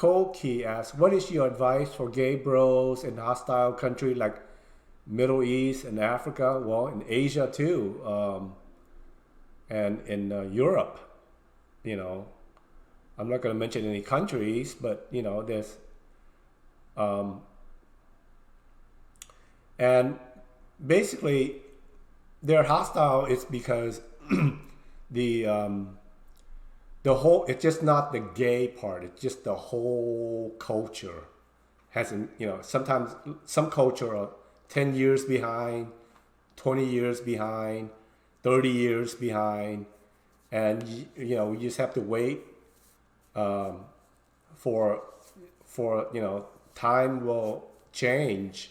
Nicole Key asks, what is your advice for gay bros in hostile country like Middle East and Africa? Well, in Asia too, and in Europe. You know, I'm not going to mention any countries, but you know, there's and basically they're hostile. It's because the whole, it's just not the gay part, it's just the whole culture hasn't, you know, sometimes some culture are 10 years behind, 20 years behind, 30 years behind, and you know, you just have to wait for you know, time will change.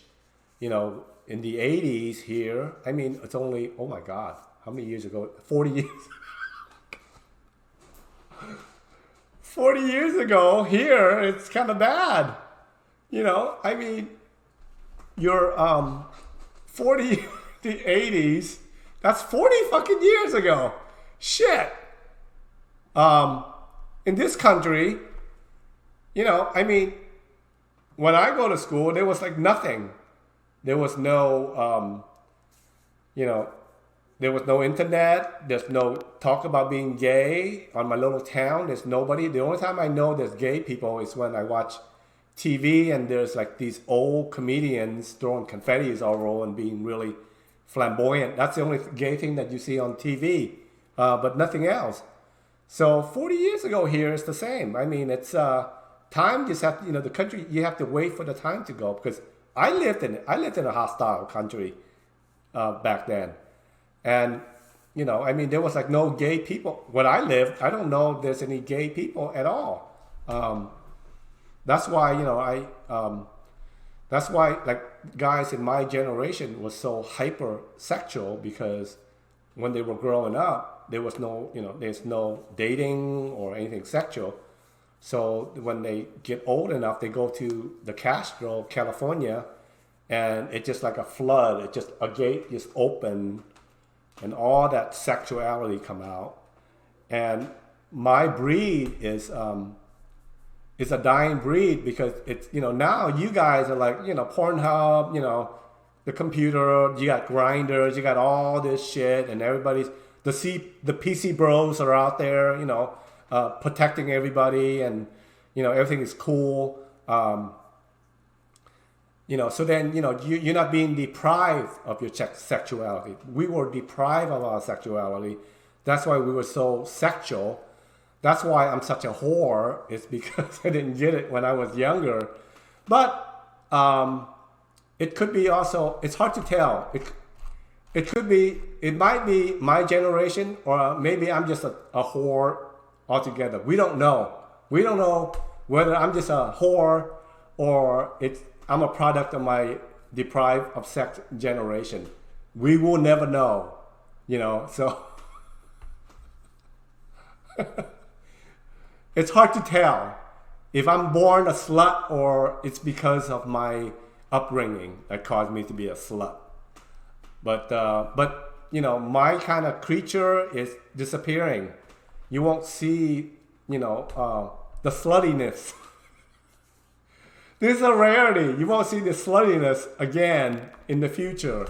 You know, in the 80s here, I mean, it's only, oh my God, how many years ago? 40 years. 40 years ago here, it's kind of bad. You know, I mean, you're 40, the 80s, that's 40 fucking years ago. Shit. In this country, you know, I mean, when I go to school, there was like nothing. There was no, you know, there was no internet. There's no talk about being gay on my little town. There's nobody. The only time I know there's gay people is when I watch TV and there's like these old comedians throwing confettis all over and being really flamboyant. That's the only gay thing that you see on TV, but nothing else. So 40 years ago here is the same. I mean, it's time. Just have to, you know, the country. You have to wait for the time to go, because I lived in a hostile country back then. And, you know, I mean, there was like no gay people. When I lived, I don't know if there's any gay people at all. That's why, you know, that's why like guys in my generation was so hypersexual, because when they were growing up, there was no, you know, there's no dating or anything sexual. So when they get old enough, they go to the Castro, California, and it's just like a flood. It just, a gate just opened, and all that sexuality come out. And my breed is a dying breed, because it's, you know, now you guys are like, you know, Pornhub, you know, the computer, you got grinders, you got all this shit, and everybody's, the PC bros are out there, you know, protecting everybody, and, you know, everything is cool. You know, so then, you know, you're not being deprived of your sexuality. We were deprived of our sexuality. That's why we were so sexual. That's why I'm such a whore. It's because I didn't get it when I was younger. But it could be also, it's hard to tell. It could be, it might be my generation, or maybe I'm just a whore altogether. We don't know. We don't know whether I'm just a whore or I'm a product of my deprived of sex generation. We will never know, you know, so it's hard to tell if I'm born a slut or it's because of my upbringing that caused me to be a slut. But you know, my kind of creature is disappearing. You won't see, you know, the sluttiness. This is a rarity. You won't see the sluttiness again in the future.